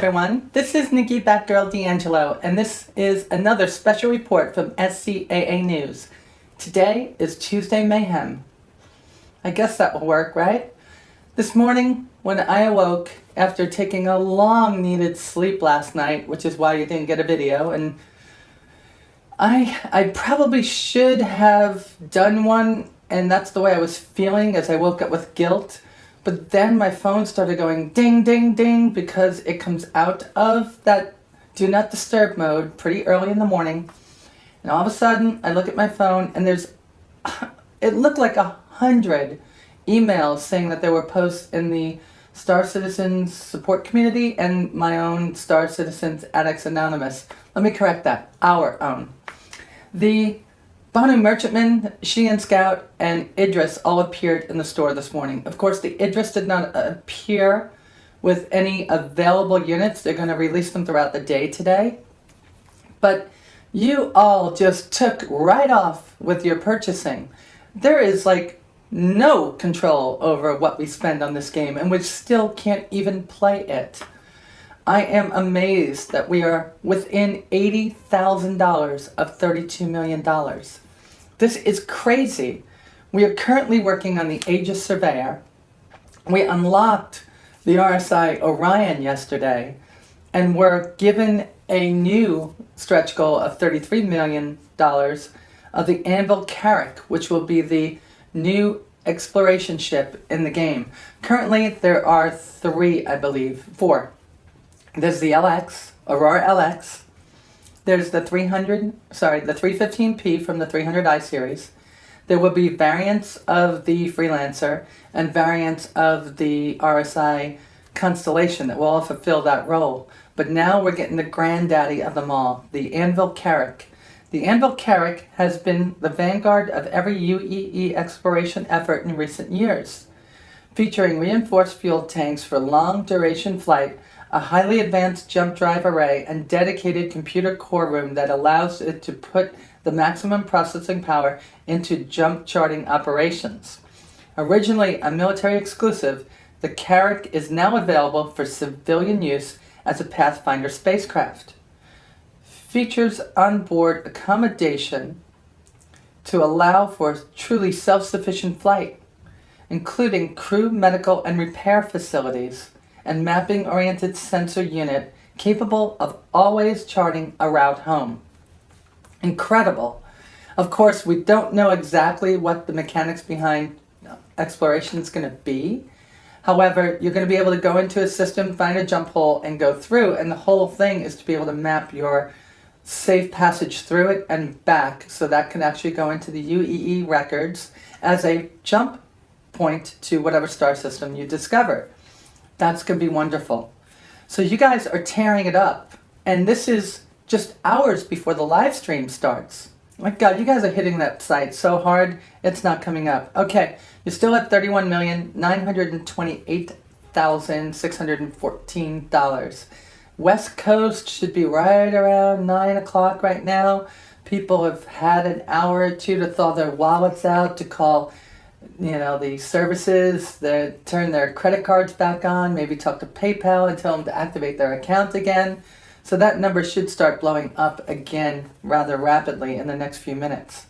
everyone, this is Nikki Batgirl D'Angelo, and this is another special report from SCAA News. Today is Tuesday Mayhem. I guess that will work, right? This morning, when I awoke after taking a long-needed sleep last night, which is why you didn't get a video, and I probably should have done one, and that's the way I was feeling as I woke up with guilt. But then my phone started going ding, ding, ding, because it comes out of that do not disturb mode pretty early in the morning. And all of a sudden, I look at my phone and it looked like 100 emails saying that there were posts in the Star Citizens support community and my own Star Citizens Addicts Anonymous. Let me correct that, our own. The Banu Merchantman, Xi'an Scout, and Idris all appeared in the store this morning. Of course, the Idris did not appear with any available units. They're going to release them throughout the day today. But you all just took right off with your purchasing. There is like no control over what we spend on this game, and we still can't even play it. I am amazed that we are within $80,000 of $32 million. This is crazy. We are currently working on the Aegis Surveyor. We unlocked the RSI Orion yesterday, and we're given a new stretch goal of $33 million of the Anvil Carrack, which will be the new exploration ship in the game. Currently, there are four. There's the LX, Aurora LX. There's the 315P from the 300i series. There will be variants of the Freelancer and variants of the RSI Constellation that will all fulfill that role. But now we're getting the granddaddy of them all, the Anvil Carrack. The Anvil Carrack has been the vanguard of every UEE exploration effort in recent years, featuring reinforced fuel tanks for long-duration flight, a highly advanced jump drive array, and dedicated computer core room that allows it to put the maximum processing power into jump charting operations. Originally a military exclusive, the Carrack is now available for civilian use as a Pathfinder spacecraft. Features onboard accommodation to allow for truly self-sufficient flight, including crew, medical, and repair facilities, and mapping-oriented sensor unit capable of always charting a route home. Incredible. Of course, we don't know exactly what the mechanics behind exploration is going to be. However, you're going to be able to go into a system, find a jump hole, and go through, and the whole thing is to be able to map your safe passage through it and back, so that can actually go into the UEE records as a jump point to whatever star system you discover. That's going to be wonderful. So you guys are tearing it up. And this is just hours before the live stream starts. My God, you guys are hitting that site so hard, it's not coming up. Okay, you're still at $31,928,614. West Coast should be right around 9 o'clock right now. People have had an hour or two to thaw their wallets out, to call the services, turn their credit cards back on, maybe talk to PayPal and tell them to activate their account again. So that number should start blowing up again rather rapidly in the next few minutes.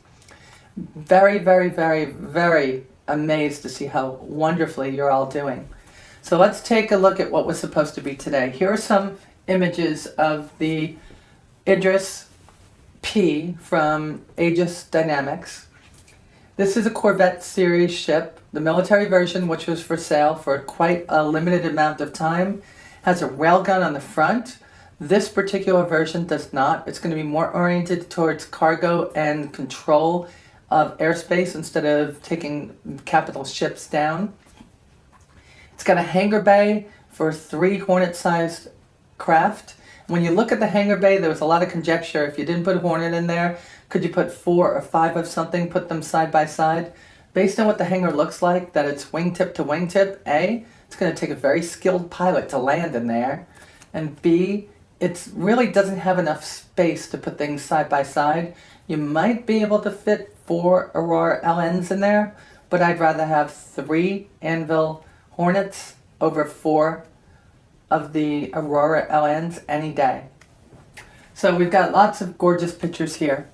Very, very, very, very amazed to see how wonderfully you're all doing. So let's take a look at what was supposed to be today. Here are some images of the Idris P from Aegis Dynamics. This is a Corvette series ship. The military version, which was for sale for quite a limited amount of time, has a railgun on the front. This particular version does not. It's going to be more oriented towards cargo and control of airspace instead of taking capital ships down. It's got a hangar bay for 3 Hornet-sized craft. When you look at the hangar bay, there was a lot of conjecture. If you didn't put Hornet in there, could you put 4 or 5 of something, put them side by side? Based on what the hangar looks like, that it's wingtip to wingtip, A, it's going to take a very skilled pilot to land in there, and B, it really doesn't have enough space to put things side by side. You might be able to fit 4 Aurora LNs in there, but I'd rather have 3 Anvil Hornets over 4 of the Aurora LNs any day. So we've got lots of gorgeous pictures here.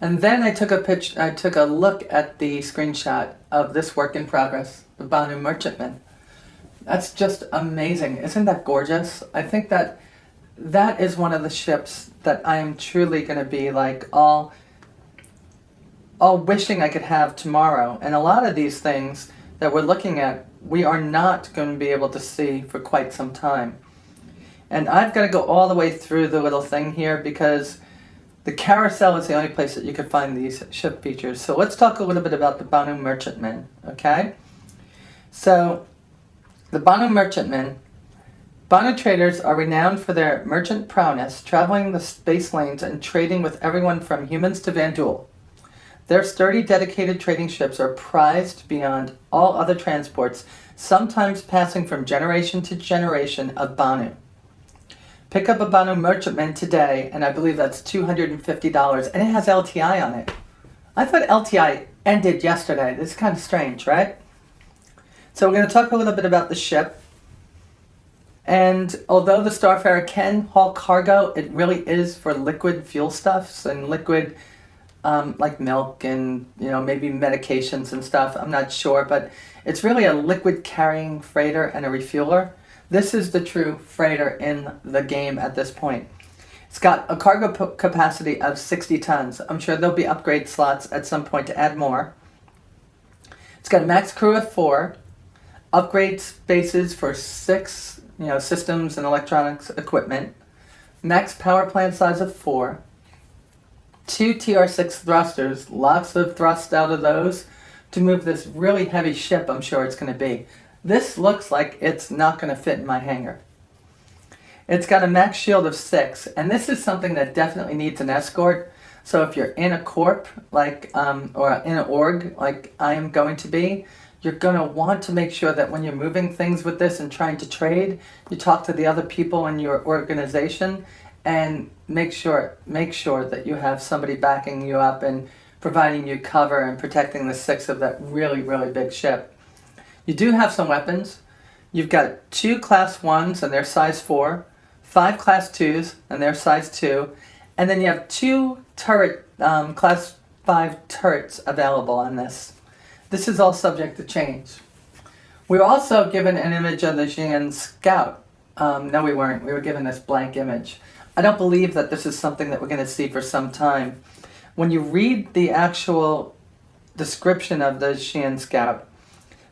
And then I took a look at the screenshot of this work in progress, the Banu Merchantman. That's just amazing. Isn't that gorgeous? I think that is one of the ships that I am truly going to be like all wishing I could have tomorrow. And a lot of these things that we're looking at, we are not going to be able to see for quite some time. And I've got to go all the way through the little thing here because the carousel is the only place that you can find these ship features. So let's talk a little bit about the Banu Merchantman, okay? So, the Banu Merchantman. Banu traders are renowned for their merchant prowess, traveling the space lanes and trading with everyone from humans to Vandul. Their sturdy, dedicated trading ships are prized beyond all other transports, sometimes passing from generation to generation of Banu. Pick up a Banu Merchantman today, and I believe that's $250, and it has LTI on it. I thought LTI ended yesterday. This is kind of strange, right? So we're going to talk a little bit about the ship. And although the Starfarer can haul cargo, it really is for liquid fuel stuffs and liquid like milk and maybe medications and stuff. I'm not sure, but it's really a liquid carrying freighter and a refueler. This is the true freighter in the game at this point. It's got a cargo capacity of 60 tons. I'm sure there'll be upgrade slots at some point to add more. It's got a max crew of 4, upgrade spaces for 6 systems and electronics equipment, max power plant size of 4, 2 TR6 thrusters, lots of thrust out of those to move this really heavy ship I'm sure it's going to be. This looks like it's not going to fit in my hangar. It's got a max shield of 6, and this is something that definitely needs an escort. So if you're in a corp, like or in an org, like I am going to be, you're going to want to make sure that when you're moving things with this and trying to trade, you talk to the other people in your organization and make sure that you have somebody backing you up and providing you cover and protecting the 6 of that really, really big ship. You do have some weapons. You've got 2 class 1s and they're size 4, 5 class 2s and they're size 2, and then you have 2 turret, class 5 turrets available on this. This is all subject to change. We were also given an image of the Xi'an Scout. No, we weren't. We were given this blank image. I don't believe that this is something that we're going to see for some time. When you read the actual description of the Xi'an Scout,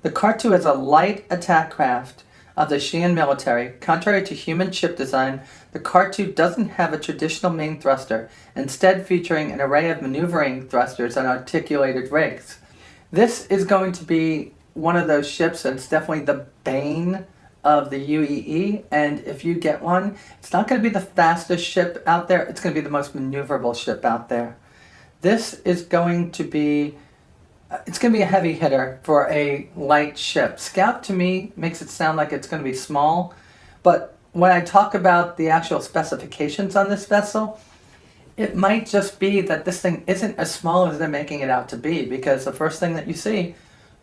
the Kar-2 is a light attack craft of the Xi'an military. Contrary to human ship design, the Kar-2 doesn't have a traditional main thruster, instead featuring an array of maneuvering thrusters and articulated rigs. This is going to be one of those ships that's definitely the bane of the UEE, and if you get one, it's not going to be the fastest ship out there, it's going to be the most maneuverable ship out there. This is going to be a heavy hitter for a light ship. Scout to me makes it sound like it's going to be small, but when I talk about the actual specifications on this vessel, it might just be that this thing isn't as small as they're making it out to be, because the first thing that you see,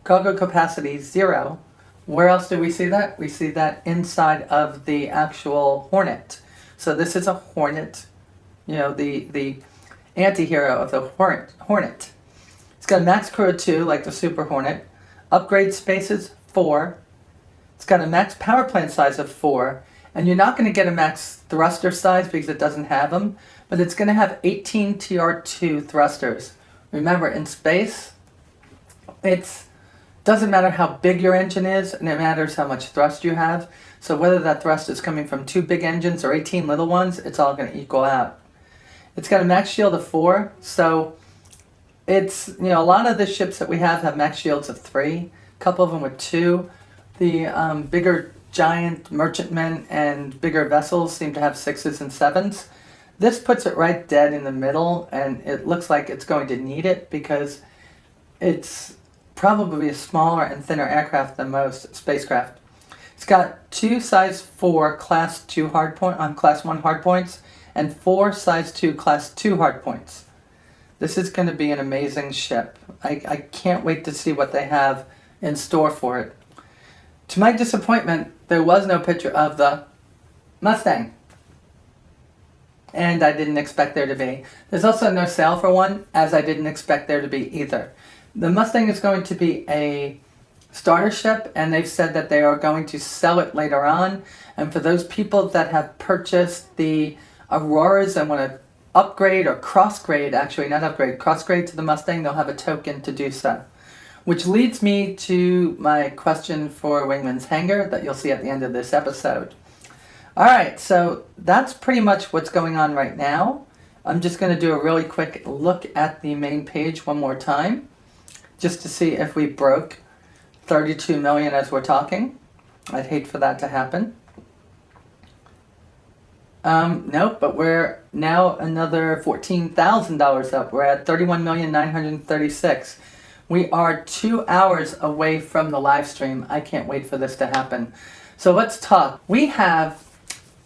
cargo capacity 0. Where else do we see that? We see that inside of the actual Hornet. So this is a Hornet, the anti-hero of the Hornet. It's got a max crew of 2, like the Super Hornet. Upgrade spaces, 4. It's got a max power plant size of 4. And you're not going to get a max thruster size because it doesn't have them, but it's going to have 18 TR2 thrusters. Remember, in space, it doesn't matter how big your engine is, and it matters how much thrust you have. So whether that thrust is coming from 2 big engines or 18 little ones, it's all going to equal out. It's got a max shield of 4, so it's, a lot of the ships that we have max shields of 3, a couple of them with 2. The bigger giant merchantmen and bigger vessels seem to have 6s and 7s. This puts it right dead in the middle, and it looks like it's going to need it because it's probably a smaller and thinner aircraft than most spacecraft. It's got 2 size 4 class 2 class 1 hardpoints and 4 size 2 class 2 hardpoints. This is going to be an amazing ship. I can't wait to see what they have in store for it. To my disappointment, there was no picture of the Mustang. And I didn't expect there to be. There's also no sale for one, as I didn't expect there to be either. The Mustang is going to be a starter ship, and they've said that they are going to sell it later on. And for those people that have purchased the Auroras and want to upgrade or cross-grade, actually not upgrade, cross-grade to the Mustang, they'll have a token to do so. Which leads me to my question for Wingman's Hangar that you'll see at the end of this episode. Alright, so that's pretty much what's going on right now. I'm just going to do a really quick look at the main page one more time, just to see if we broke 32 million as we're talking. I'd hate for that to happen. Nope, but we're now another $14,000 up. We're at 31,936,000. We are 2 hours away from the live stream. I can't wait for this to happen. So let's talk. We have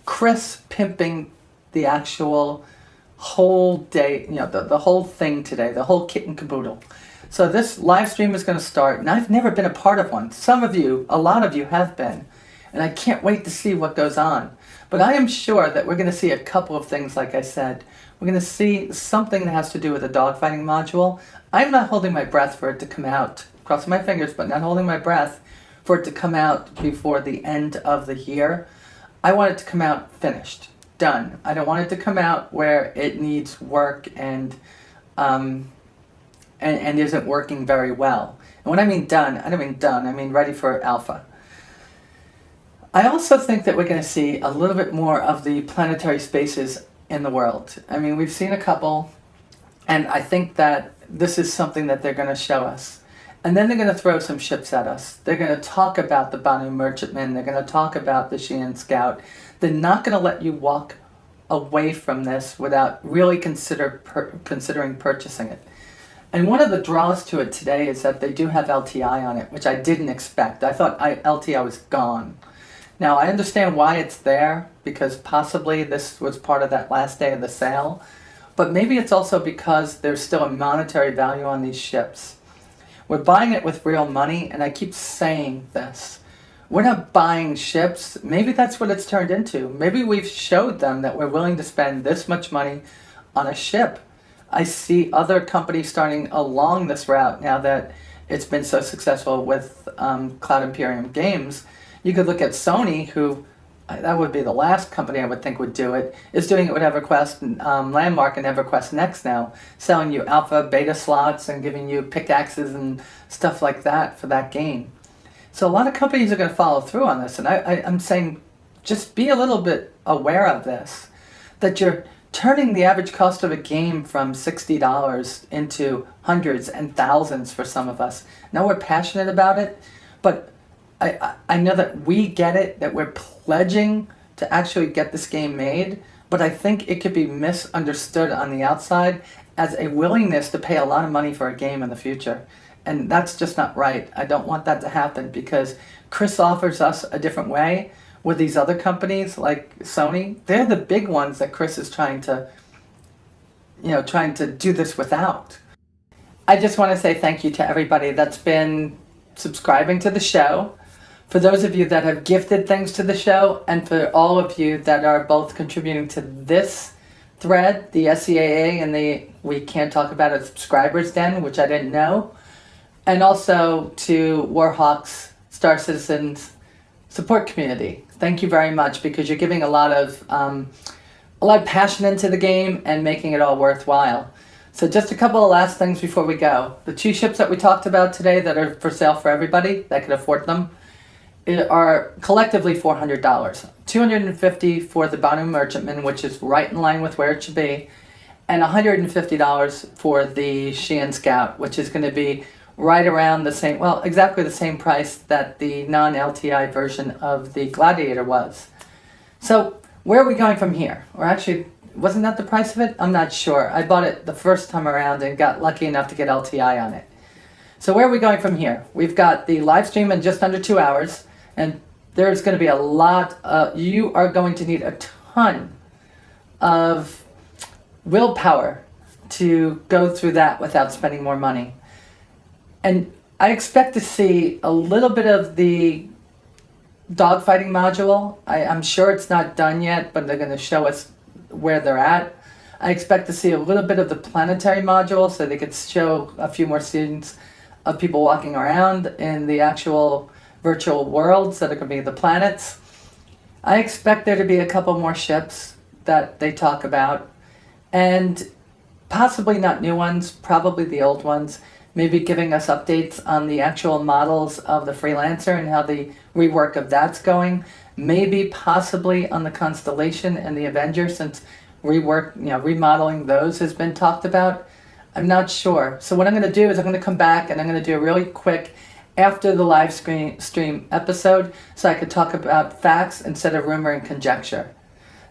Chris pimping the actual whole day, the whole thing today, the whole kit and caboodle. So this live stream is going to start, and I've never been a part of one. Some of you, a lot of you have been, and I can't wait to see what goes on. But I am sure that we're going to see a couple of things, like I said. We're going to see something that has to do with the dogfighting module. I'm not holding my breath for it to come out. Crossing my fingers, but not holding my breath for it to come out before the end of the year. I want it to come out finished, done. I don't want it to come out where it needs work and isn't working very well. And when I mean done, I don't mean done. I mean ready for alpha. I also think that we're going to see a little bit more of the planetary spaces in the world. I mean, we've seen a couple, and I think that this is something that they're going to show us. And then they're going to throw some ships at us. They're going to talk about the Banu merchantman. They're going to talk about the Xi'an scout. They're not going to let you walk away from this without really considering purchasing it. And one of the draws to it today is that they do have LTI on it, which I didn't expect. I thought LTI was gone. Now, I understand why it's there, because possibly this was part of that last day of the sale. But maybe it's also because there's still a monetary value on these ships. We're buying it with real money, and I keep saying this. We're not buying ships. Maybe that's what it's turned into. Maybe we've showed them that we're willing to spend this much money on a ship. I see other companies starting along this route now that it's been so successful with Cloud Imperium Games. You could look at Sony, who, that would be the last company I would think would do it, is doing it with EverQuest Landmark and EverQuest Next now, selling you alpha, beta slots and giving you pickaxes and stuff like that for that game. So a lot of companies are going to follow through on this, and I'm saying just be a little bit aware of this, that you're turning the average cost of a game from $60 into hundreds and thousands for some of us. Now we're passionate about it, but I know that we get it, that we're pledging to actually get this game made, but I think it could be misunderstood on the outside as a willingness to pay a lot of money for a game in the future. And that's just not right. I don't want that to happen, because Chris offers us a different way with these other companies like Sony. They're the big ones that Chris is trying to do this without. I just want to say thank you to everybody that's been subscribing to the show. For those of you that have gifted things to the show, and for all of you that are both contributing to this thread, the SCAA and the We Can't Talk About It Subscribers Den, which I didn't know, and also to Warhawk's Star Citizens support community. Thank you very much, because you're giving a lot of passion into the game and making it all worthwhile. So just a couple of last things before we go. The two ships that we talked about today that are for sale for everybody that can afford them are collectively $400. $250 for the Banu merchantman, which is right in line with where it should be, and $150 for the Xi'an scout, which is going to be right around the same, well, exactly the same price that the non-LTI version of the Gladiator was. So where are we going from here? Or actually, wasn't that the price of it? I'm not sure. I bought it the first time around and got lucky enough to get LTI on it. So where are we going from here? We've got the live stream in just under 2 hours, and there's going to be a lot, you are going to need a ton of willpower to go through that without spending more money. And I expect to see a little bit of the dogfighting module. I'm sure it's not done yet, but they're going to show us where they're at. I expect to see a little bit of the planetary module so they could show a few more scenes of people walking around in the actual virtual worlds that are going to be the planets. I expect there to be a couple more ships that they talk about, and possibly not new ones, probably the old ones, maybe giving us updates on the actual models of the Freelancer and how the rework of that's going. Maybe possibly on the Constellation and the Avenger, since remodeling those has been talked about. I'm not sure. So what I'm going to do is I'm going to come back and I'm going to do a really quick after the live stream episode so I could talk about facts instead of rumor and conjecture.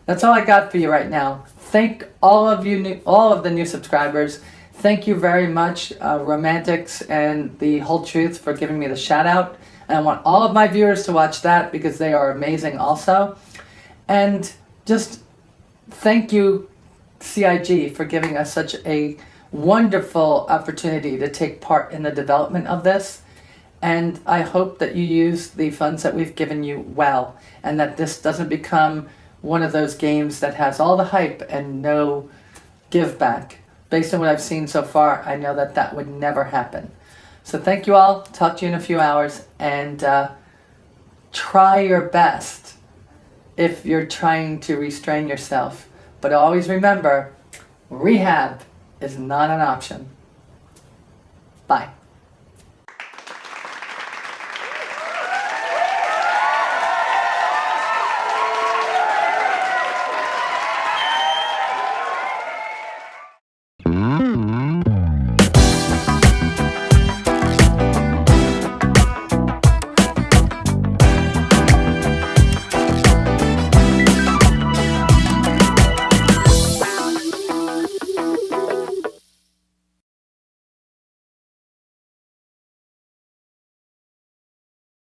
That's all I got for you right now. Thank all of you, all of the new subscribers. Thank you very much, Romantics and The Whole Truth, for giving me the shout out. And I want all of my viewers to watch that because they are amazing also. And just thank you, CIG, for giving us such a wonderful opportunity to take part in the development of this. And I hope that you use the funds that we've given you well, and that this doesn't become one of those games that has all the hype and no give back. Based on what I've seen so far, I know that that would never happen. So thank you all. Talk to you in a few hours, and try your best if you're trying to restrain yourself. But always remember, rehab is not an option. Bye.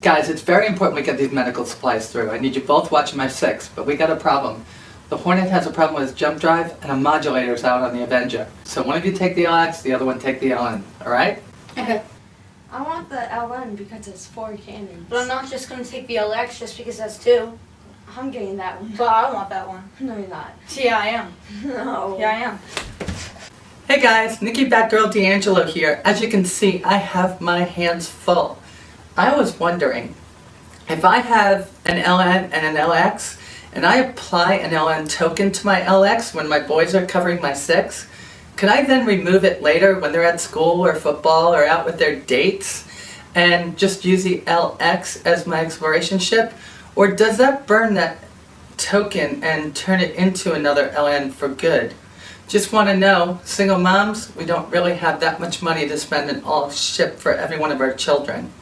Guys, it's very important we get these medical supplies through. I need you both watching my 6, but we got a problem. The Hornet has a problem with its jump drive, and a modulator's out on the Avenger. So one of you take the LX, the other one take the LN, alright? Okay. I want the LN because it's 4 cannons. But I'm not just going to take the LX just because that's 2. I'm getting that one. But I want that one. No, you're not. Yeah, I am. No. Yeah, I am. Hey guys, Nikki Batgirl D'Angelo here. As you can see, I have my hands full. I was wondering, if I have an LN and an LX, and I apply an LN token to my LX when my boys are covering my 6, could I then remove it later when they're at school or football or out with their dates and just use the LX as my exploration ship? Or does that burn that token and turn it into another LN for good? Just want to know, single moms, we don't really have that much money to spend an all ship for every one of our children.